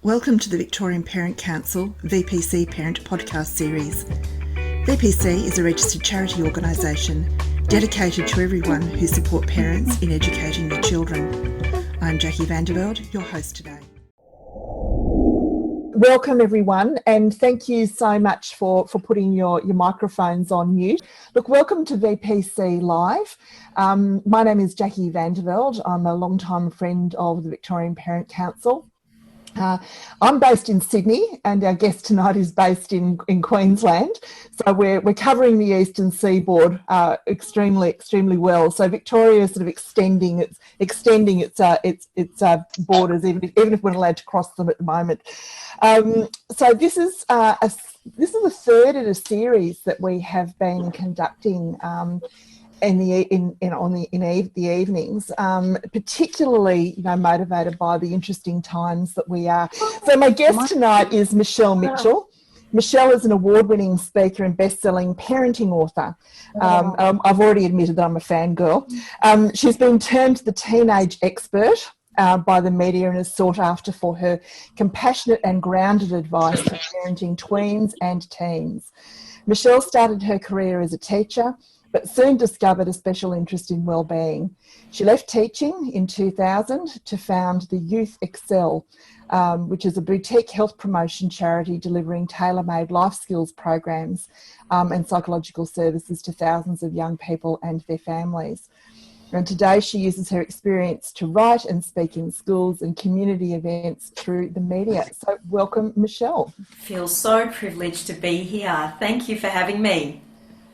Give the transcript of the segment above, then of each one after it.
Welcome to the Victorian Parent Council VPC Parent Podcast Series. VPC is a registered charity organisation dedicated to everyone who support parents in educating their children. I'm Jacqui Van de Velde, your host today. Welcome everyone, and thank you so much for putting your microphones on mute. Look, welcome to VPC Live. My name is Jacqui Van de Velde. I'm a long-time friend of the Victorian Parent Council. I'm based in Sydney, and our guest tonight is based in Queensland. So we're covering the eastern seaboard extremely well. So Victoria is sort of extending its borders, even if we're not allowed to cross them at the moment. So this is the third in a series that we have been conducting in the evenings, particularly motivated by the interesting times that we are. So my guest tonight is Michelle Mitchell. Michelle is an award-winning speaker and best-selling parenting author. I've already admitted that I'm a fangirl. She's been termed the teenage expert by the media and is sought after for her compassionate and grounded advice for parenting tweens and teens. Michelle started her career as a teacher, but soon discovered a special interest in wellbeing. She left teaching in 2000 to found the Youth Excel, which is a boutique health promotion charity delivering tailor-made life skills programs and psychological services to thousands of young people and their families. And today she uses her experience to write and speak in schools and community events through the media. So welcome, Michelle. Feel so privileged to be here. Thank you for having me.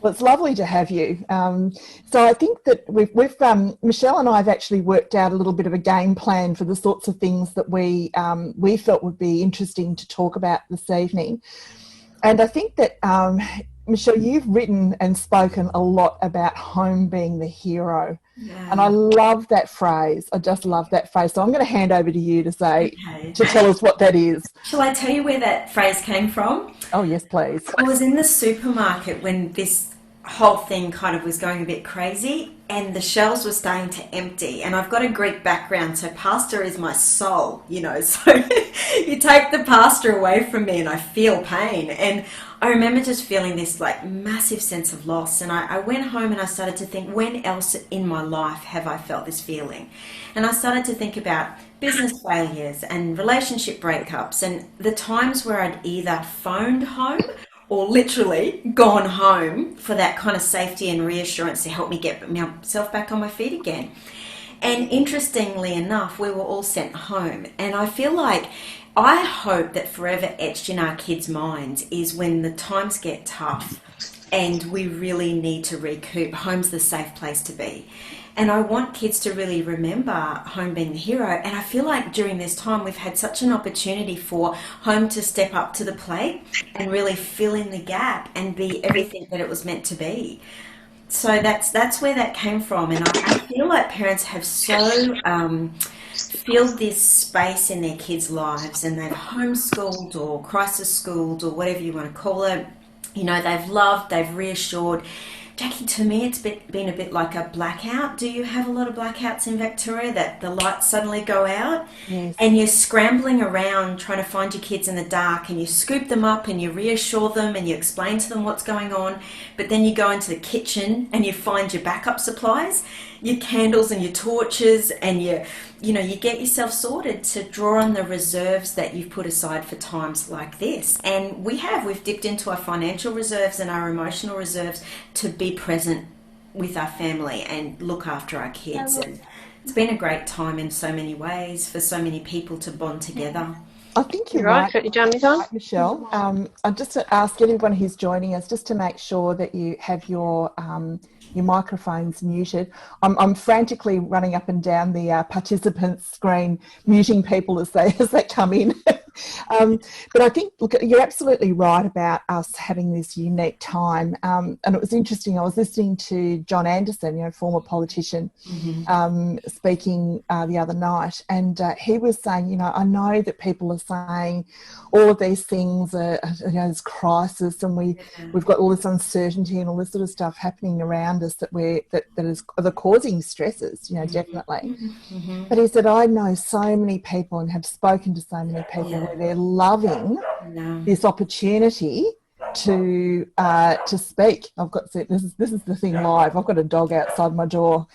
Well, it's lovely to have you. So I think that we've Michelle and I have actually worked out a little bit of a game plan for the sorts of things that we felt would be interesting to talk about this evening. And I think that, Michelle, you've written and spoken a lot about home being the hero. Yeah. And I love that phrase. I just love that phrase. So I'm going to hand over to you to tell us what that is. Shall I tell you where that phrase came from? Oh, yes, please. I was in the supermarket when this whole thing kind of was going a bit crazy and the shelves were starting to empty, and I've got a Greek background, so pasta is my soul, so you take the pasta away from me and I feel pain. And I remember just feeling this massive sense of loss, and I went home and I started to think, when else in my life have I felt this feeling? And I started to think about business failures and relationship breakups and the times where I'd either phoned home or literally gone home for that kind of safety and reassurance to help me get myself back on my feet again. And interestingly enough, we were all sent home. And I hope that forever etched in our kids' minds is when the times get tough and we really need to recoup, home's the safe place to be. And I want kids to really remember home being the hero. And I feel like during this time, we've had such an opportunity for home to step up to the plate and really fill in the gap and be everything that it was meant to be. So that's where that came from. And I feel like parents have so filled this space in their kids' lives, and they've homeschooled or crisis schooled or whatever you want to call it. They've loved, they've reassured. Jacqui, to me, it's been a bit like a blackout. Do you have a lot of blackouts in Victoria that the lights suddenly go out? Yes. And you're scrambling around trying to find your kids in the dark, and you scoop them up and you reassure them and you explain to them what's going on, but then you go into the kitchen and you find your backup supplies, your candles and your torches, and you get yourself sorted to draw on the reserves that you've put aside for times like this. And we've dipped into our financial reserves and our emotional reserves to be present with our family and look after our kids. And it's been a great time in so many ways for so many people to bond together. I think you're right. Got your jammies on, Michelle. I'll just ask everyone who's joining us just to make sure that you have your microphone's muted. I'm frantically running up and down the participants screen, muting people as they come in. But I think, look, you're absolutely right about us having this unique time. And it was interesting. I was listening to John Anderson, former politician, speaking the other night, and he was saying, I know that people are saying all of these things are, there's crisis, and we've got all this uncertainty and all this sort of stuff happening around us that are causing stresses, definitely. But he said, I know so many people and have spoken to so many people where they're loving this opportunity to speak. I've got this is the thing live. I've got a dog outside my door.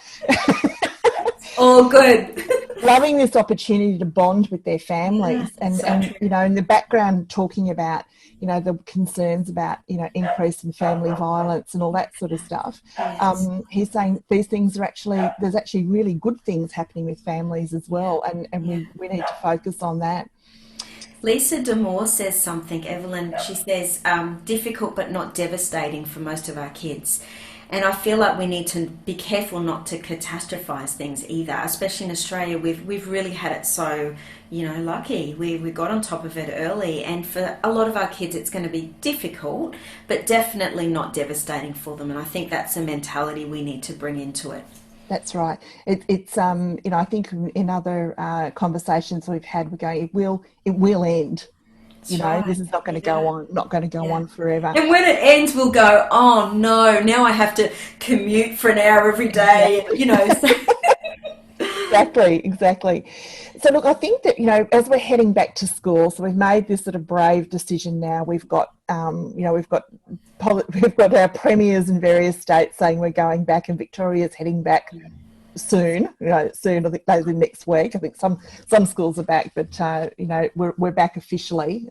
All good. Loving this opportunity to bond with their families, and in the background talking about the concerns about increase in family violence and all that sort of stuff. Yes. He's saying these things are there's actually really good things happening with families as well, and we need to focus on that. Lisa D'Amour says something, Evelyn. She says, difficult but not devastating for most of our kids. And I feel like we need to be careful not to catastrophize things either, especially in Australia. We've really had it so, lucky. We got on top of it early. And for a lot of our kids, it's going to be difficult, but definitely not devastating for them. And I think that's a mentality we need to bring into it. That's right. It's I think in other conversations we've had, we're going, it will end. This is not going to go on forever. And when it ends, we'll go, oh no, now I have to commute for an hour every day. Exactly. So look, I think that as we're heading back to school, so we've made this sort of brave decision now. We've got we've got our premiers in various states saying we're going back, and Victoria's heading back soon. Soon. I think maybe next week. I think some schools are back, but we're back officially.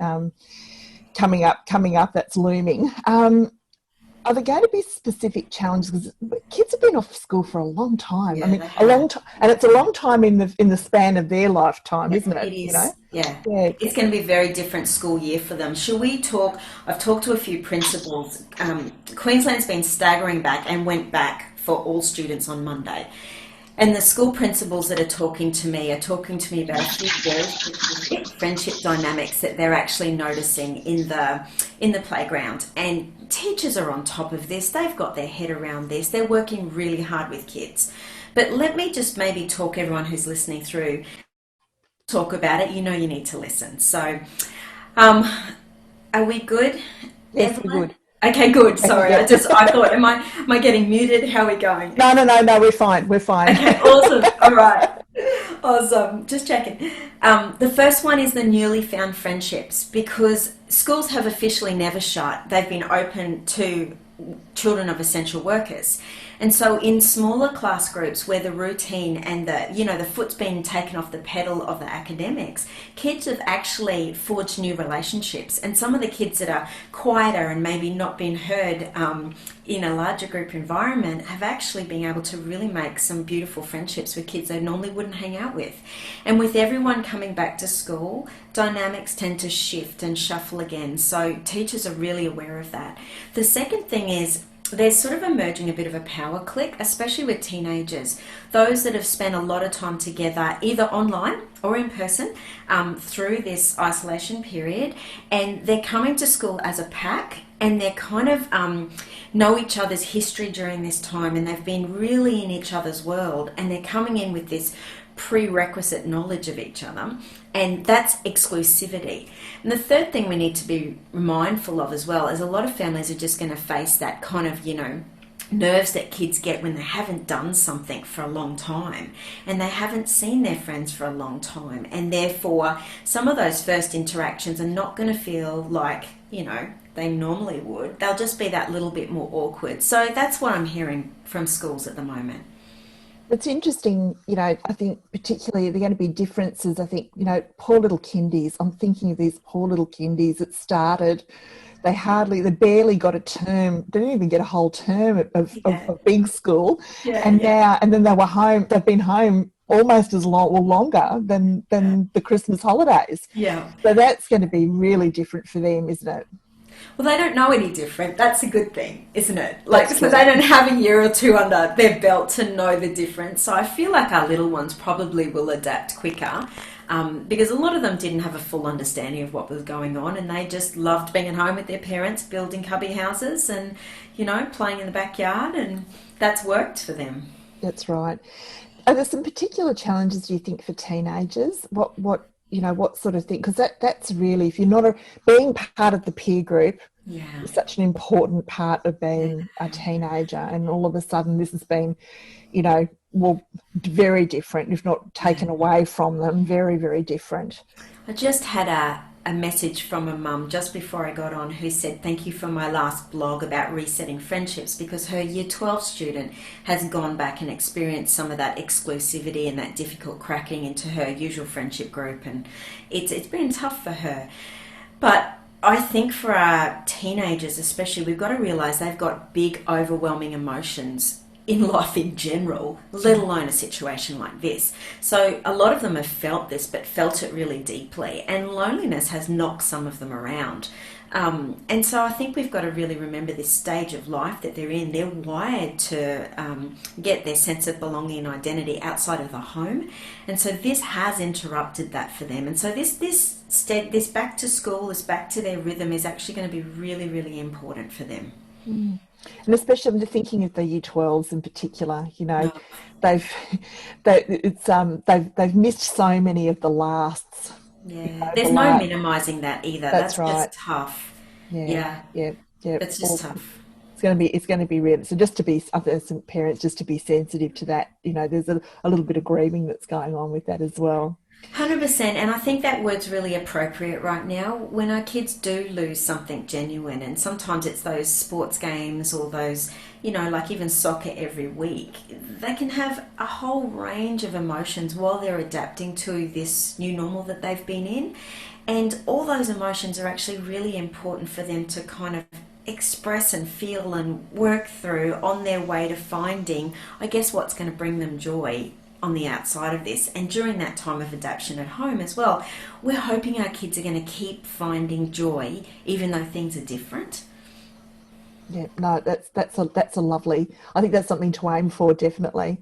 Coming up. That's looming. Are there going to be specific challenges? Because kids have been off school for a long time. A long time, and it's a long time in the span of their lifetime, isn't it? It is. Yeah. It's going to be a very different school year for them. Shall we talk? I've talked to a few principals. Queensland's been staggering back and went back for all students on Monday. And the school principals that are talking to me about a few very specific friendship dynamics that they're actually noticing in the playground. And teachers are on top of this. They've got their head around this. They're working really hard with kids. But let me just maybe talk everyone who's listening through, talk about it. You need to listen. So, are we good? Yes, we're good. Okay, good. Sorry, I thought, am I getting muted? How are we going? No, we're fine. Okay, awesome. All right. Awesome. Just checking. The first one is the newly found friendships, because schools have officially never shut. They've been open to children of essential workers. And so in smaller class groups where the routine and the foot's been taken off the pedal of the academics, kids have actually forged new relationships. And some of the kids that are quieter and maybe not been heard in a larger group environment have actually been able to really make some beautiful friendships with kids they normally wouldn't hang out with. And with everyone coming back to school, dynamics tend to shift and shuffle again. So teachers are really aware of that. The second thing is, there's sort of emerging a bit of a power clique, especially with teenagers. Those that have spent a lot of time together, either online or in person, through this isolation period, and they're coming to school as a pack, and they're kind of know each other's history during this time, and they've been really in each other's world, and they're coming in with this prerequisite knowledge of each other, and that's exclusivity. And the third thing we need to be mindful of as well is a lot of families are just going to face that kind of nerves that kids get when they haven't done something for a long time and they haven't seen their friends for a long time, and therefore some of those first interactions are not going to feel like they normally would. They'll just be that little bit more awkward. So that's what I'm hearing from schools at the moment. It's interesting, I think particularly there are going to be differences. I think, poor little kindies. I'm thinking of these poor little kindies that started. They barely got a term, didn't even get a whole term of big school. And then they were home, they've been home almost as long or longer than the Christmas holidays. Yeah. So that's going to be really different for them, isn't it? Well, they don't know any different. That's a good thing, isn't it? So they don't have a year or two under their belt to know the difference. So I feel like our little ones probably will adapt quicker. because a lot of them didn't have a full understanding of what was going on, and they just loved being at home with their parents, building cubby houses and, playing in the backyard, and that's worked for them. That's right. Are there some particular challenges, do you think, for teenagers? What sort of thing? Because that's really, if you're not being part of the peer group, Yeah. is such an important part of being a teenager, and all of a sudden this has been, very different, if not taken away from them, very, very different. I just had a message from a mum just before I got on who said, thank you for my last blog about resetting friendships, because her year 12 student has gone back and experienced some of that exclusivity and that difficult cracking into her usual friendship group, and it's been tough for her. But I think for our teenagers especially, we've got to realise they've got big, overwhelming emotions in life in general, let alone a situation like this. So a lot of them have felt this, but felt it really deeply, and loneliness has knocked some of them around. And so I think we've got to really remember this stage of life that they're in. They're wired to get their sense of belonging and identity outside of the home, and so this has interrupted that for them. And so this back to school, this back to their rhythm, is actually going to be really, really important for them. Mm. And especially I'm thinking of the year 12s in particular, they've missed so many of the lasts. Yeah, there's no minimising that either. That's right. Just tough. Yeah. It's just tough. It's going to be real. So just to be, as parents, just to be sensitive to that. There's a little bit of grieving that's going on with that as well. 100%, and I think that word's really appropriate right now when our kids do lose something genuine, and sometimes it's those sports games or those, like even soccer every week. They can have a whole range of emotions while they're adapting to this new normal that they've been in, and all those emotions are actually really important for them to kind of express and feel and work through on their way to finding, I guess, what's going to bring them joy on the outside of this. And during that time of adaptation at home as well, we're hoping our kids are going to keep finding joy even though things are different. Yeah, no, that's a lovely, I think that's something to aim for, definitely.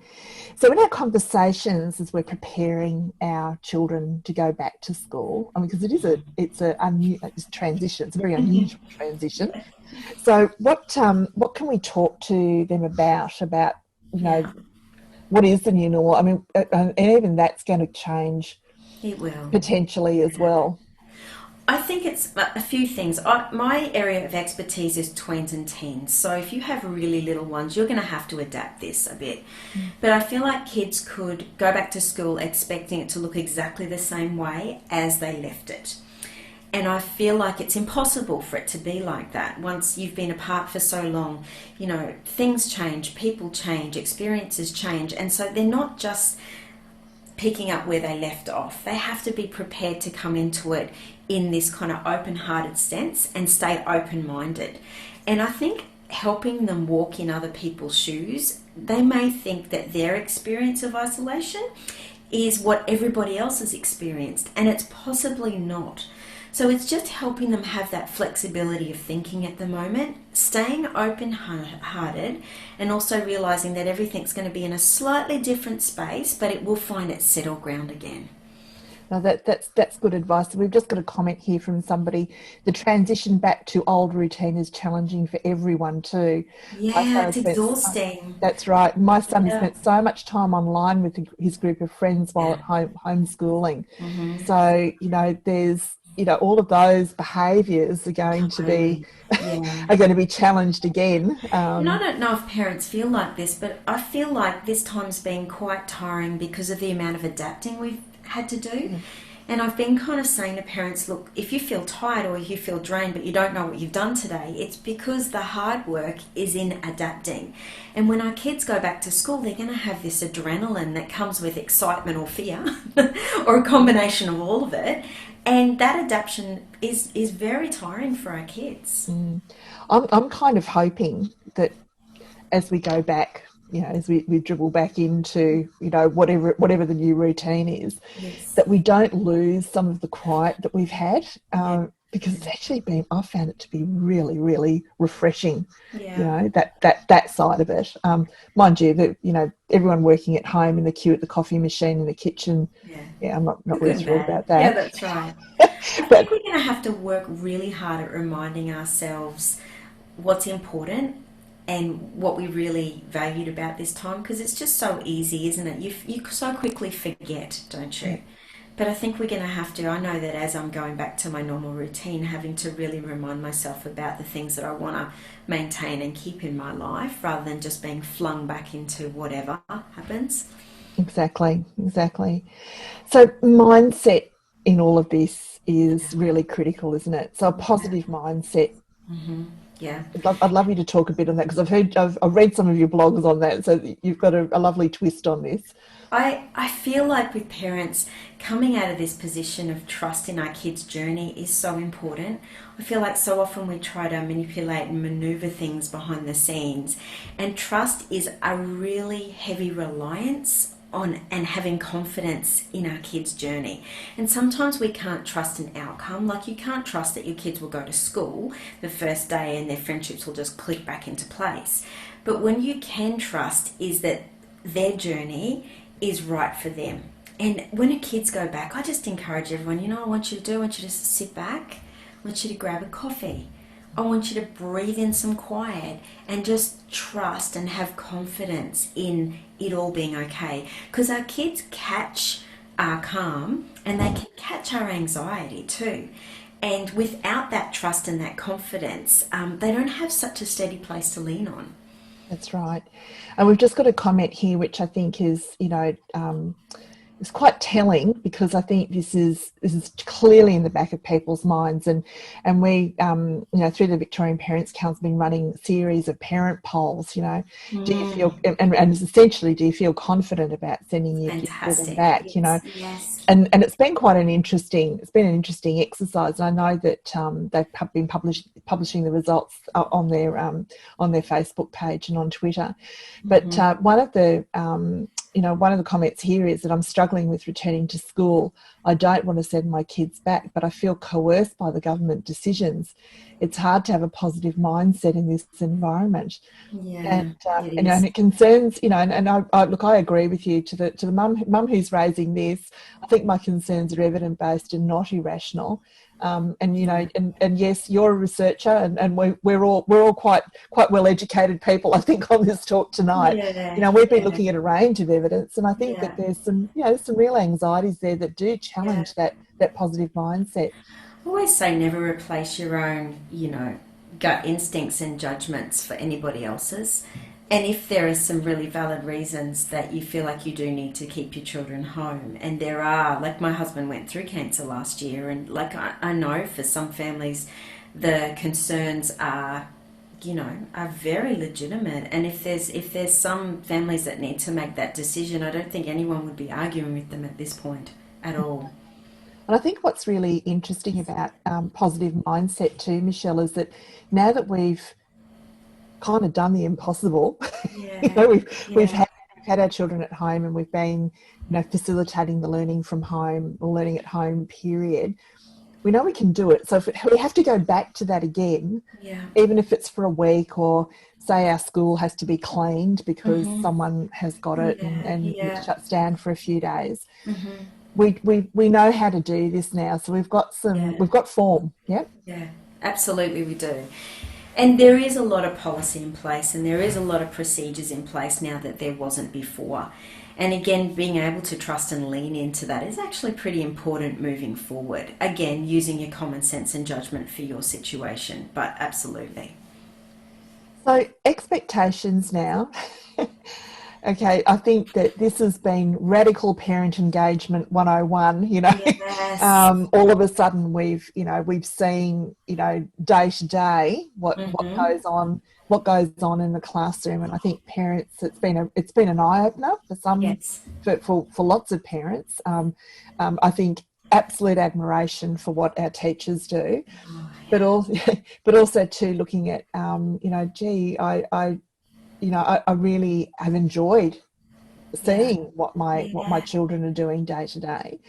So in our conversations as we're preparing our children to go back to school, because it's a transition, it's a very unusual transition. So what can we talk to them about what is the new normal? And even that's going to change. It will. Potentially as well. I think it's a few things. My area of expertise is tweens and teens. So if you have really little ones, you're going to have to adapt this a bit. But I feel like kids could go back to school expecting it to look exactly the same way as they left it. And I feel like it's impossible for it to be like that. Once you've been apart for so long, things change, people change, experiences change. And so they're not just picking up where they left off. They have to be prepared to come into it in this kind of open-hearted sense and stay open-minded. And I think helping them walk in other people's shoes, they may think that their experience of isolation is what everybody else has experienced, and it's possibly not. So it's just helping them have that flexibility of thinking at the moment, staying open-hearted, and also realising that everything's going to be in a slightly different space, but it will find its settled ground again. Now that's good advice. We've just got a comment here from somebody. The transition back to old routine is challenging for everyone too. Yeah, it's exhausting. That's right. My son has spent so much time online with his group of friends while at home homeschooling. Mm-hmm. So, there's all of those behaviours are going to be challenged again. And I don't know if parents feel like this, but I feel like this time's been quite tiring because of the amount of adapting we've had to do. Mm. And I've been kind of saying to parents, look, if you feel tired or you feel drained but you don't know what you've done today, it's because the hard work is in adapting. And when our kids go back to school, they're going to have this adrenaline that comes with excitement or fear or a combination of all of it. And that adaptation is very tiring for our kids. Mm. I'm kind of hoping that as we go back, as we dribble back into, whatever the new routine is, that we don't lose some of the quiet that we've had. because it's actually been, I found it to be really, really refreshing, Yeah. you know, that side of it. Mind you, that, you know, everyone working at home in the queue at the coffee machine in the kitchen, yeah, I'm not really thrilled about that. Yeah, that's right. I But think we're going to have to work really hard at reminding ourselves what's important and what we really valued about this time, because it's just so easy, isn't it? You so quickly forget, don't you? yeah, But I think we're going to have to, I know that as I'm going back to my normal routine, having to really remind myself about the things that I want to maintain and keep in my life rather than just being flung back into whatever happens. exactly. So mindset in all of this is really critical, isn't it? So a positive mindset. Yeah. I'd love you to talk a bit on that, because I've read some of your blogs on that, so you've got a lovely twist on this. I feel like with parents, coming out of this position of trust in our kids' journey is so important. I feel like so often we try to manipulate and maneuver things behind the scenes, and trust is a really heavy reliance on and having confidence in our kids' journey. And sometimes we can't trust an outcome. Like, you can't trust that your kids will go to school the first day and their friendships will just click back into place. But when you can trust is that their journey is right for them. And when the kids go back, I just encourage everyone, you know what I want you to do? I want you to sit back. I want you to grab a coffee. I want you to breathe in some quiet and just trust and have confidence in it all being okay. Because our kids catch our calm and they can catch our anxiety too. And without that trust and that confidence, they don't have such a steady place to lean on. That's right. And we've just got a comment here, which I think is, you know, is quite telling, because I think this is clearly in the back of people's minds, and we you know, through the Victorian Parents Council, been running a series of parent polls. You know, do you feel, and essentially, do you feel confident about sending your children back? Yes, You know, yes. and it's been quite an interesting exercise. And I know that they've been publishing the results on their Facebook page and on Twitter. But one of the you know, one of the comments here is that I'm struggling with returning to school. I don't want to send my kids back, but I feel coerced by the government decisions. It's hard to have a positive mindset in this environment. Yeah, it And, is. and it concerns, you know, and I look, I agree with you. To the mum who's raising this, I think my concerns are evidence based and not irrational. And you know, and yes, you're a researcher, and we're all quite well educated people, I think, on this talk tonight. Yeah, You know, we've been yeah, looking at a range of evidence, and I think that yeah, there's some, you know, some real anxieties there that do yeah. challenge that positive mindset. I always say never replace your own, gut instincts and judgments for anybody else's. And if there are some really valid reasons that you feel like you do need to keep your children home, and there are, like my husband went through cancer last year, and like I know for some families, the concerns are, are very legitimate. And if there's some families that need to make that decision, I don't think anyone would be arguing with them at this point at all. And I think what's really interesting about positive mindset too, Michelle, is that now that we've kind of done the impossible, you Yeah, know, we've yeah, had our children at home, and we've been, you know, facilitating the learning from home, or learning at home period. We know we can do it. So if we have to go back to that again, yeah. even if it's for a week, or say our school has to be cleaned because Mhm. someone has got it, Yeah, and it yeah. shuts down for a few days. Mhm. We know how to do this now. So Yeah, we've got form. Yeah. yeah. Absolutely, we do. And there is a lot of policy in place, and there is a lot of procedures in place now that there wasn't before. And again, being able to trust and lean into that is actually pretty important moving forward. Again, using your common sense and judgment for your situation, but absolutely. So expectations now. Okay, I think that this has been radical parent engagement 101, you know. Yes. All of a sudden we've seen, you know, day to day what Mm-hmm. what goes on in the classroom. And I think parents, it's been an eye opener for some, Yes. for lots of parents. I think absolute admiration for what our teachers do, Oh, but yeah. also but also too, looking at you know, gee, I really have enjoyed Yeah. seeing what my Yeah. children are doing day to day.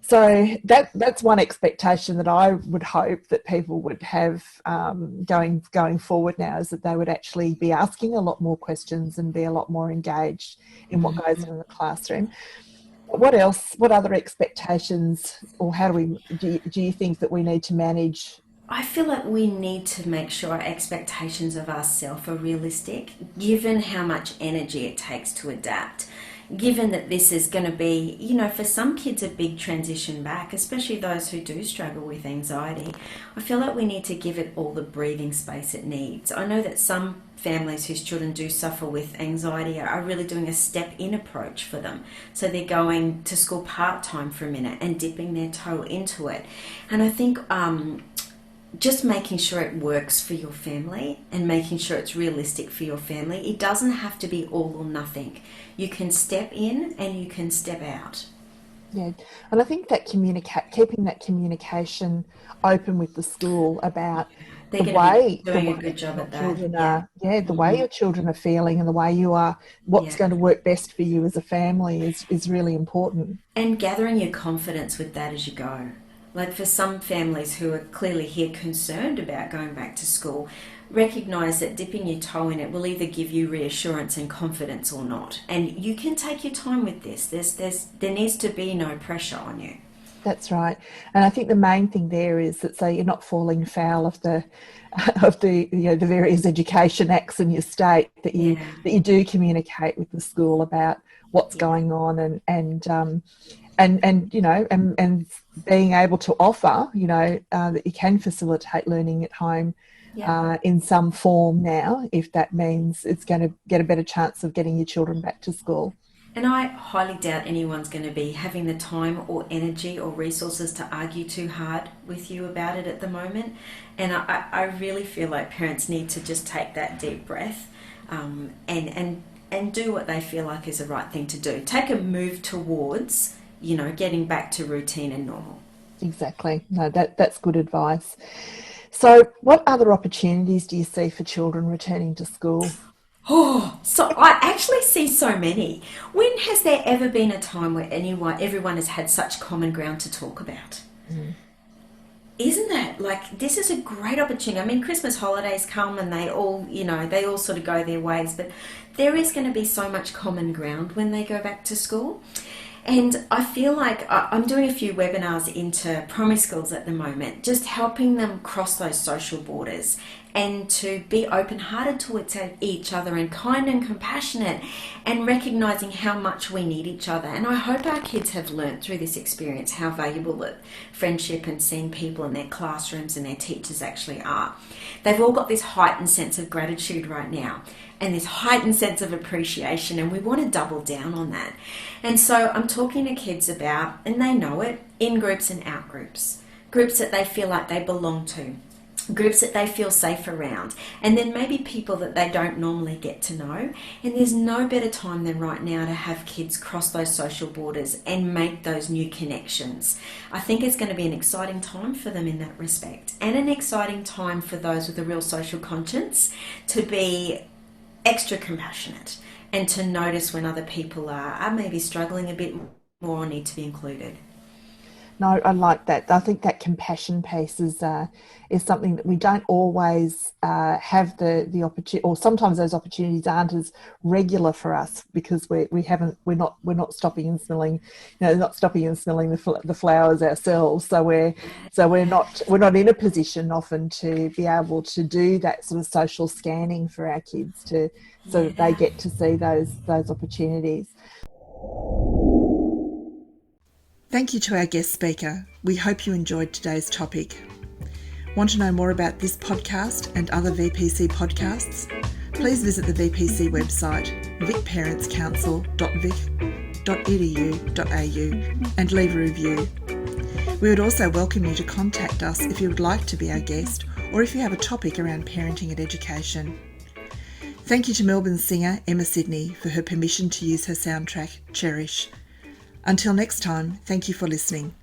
So that's one expectation that I would hope that people would have going forward now, is that they would actually be asking a lot more questions and be a lot more engaged in what goes on in the classroom. What else? What other expectations, or how do you think that we need to manage? I feel like we need to make sure our expectations of ourselves are realistic, given how much energy it takes to adapt. Given that this is going to be, for some kids a big transition back, especially those who do struggle with anxiety, I feel like we need to give it all the breathing space it needs. I know that some families whose children do suffer with anxiety are really doing a step-in approach for them. So they're going to school part-time for a minute and dipping their toe into it. And I think just making sure it works for your family and making sure it's realistic for your family. It doesn't have to be all or nothing. You can step in and you can step out. Yeah, and I think that keeping that communication open with the school about They're the way doing a good job at that. Children are, the way your children are feeling and the way you are, what's going to work best for you as a family is really important. And gathering your confidence with that as you go. Like for some families who are clearly here concerned about going back to school, recognise that dipping your toe in it will either give you reassurance and confidence or not. And you can take your time with this. There needs to be no pressure on you. That's right. And I think the main thing there is that so you're not falling foul of the the various education acts in your state, that you do communicate with the school about what's going on and being able to offer, that you can facilitate learning at home in some form now, if that means it's going to get a better chance of getting your children back to school. And I highly doubt anyone's going to be having the time or energy or resources to argue too hard with you about it at the moment. And I really feel like parents need to just take that deep breath and do what they feel like is the right thing to do. Take a move towards getting back to routine and normal. Exactly. No, that's good advice. So what other opportunities do you see for children returning to school? Oh, so I actually see so many. When has there ever been a time where everyone has had such common ground to talk about? Isn't that like, this is a great opportunity? I mean, Christmas holidays come and they all sort of go their ways, but there is going to be so much common ground when they go back to school. And I feel like I'm doing a few webinars into primary schools at the moment, just helping them cross those social borders and to be open-hearted towards each other and kind and compassionate and recognising how much we need each other. And I hope our kids have learnt through this experience how valuable that friendship and seeing people in their classrooms and their teachers actually are. They've all got this heightened sense of gratitude right now and this heightened sense of appreciation, and we want to double down on that. And so I'm talking to kids about, and they know it, in groups and out groups, groups that they feel like they belong to, groups that they feel safe around, and then maybe people that they don't normally get to know. And there's no better time than right now to have kids cross those social borders and make those new connections. I think it's going to be an exciting time for them in that respect, and an exciting time for those with a real social conscience to be extra compassionate and to notice when other people are maybe struggling a bit more or need to be included. No, I like that. I think that compassion piece is something that we don't always have the opportunity, or sometimes those opportunities aren't as regular for us because we're not stopping and smelling, the flowers ourselves. So we're not in a position often to be able to do that sort of social scanning for our kids so that they get to see those opportunities. Thank you to our guest speaker. We hope you enjoyed today's topic. Want to know more about this podcast and other VPC podcasts? Please visit the VPC website, vicparentscouncil.vic.edu.au, and leave a review. We would also welcome you to contact us if you would like to be our guest, or if you have a topic around parenting and education. Thank you to Melbourne singer Emma Sidney for her permission to use her soundtrack, Cherish. Until next time, thank you for listening.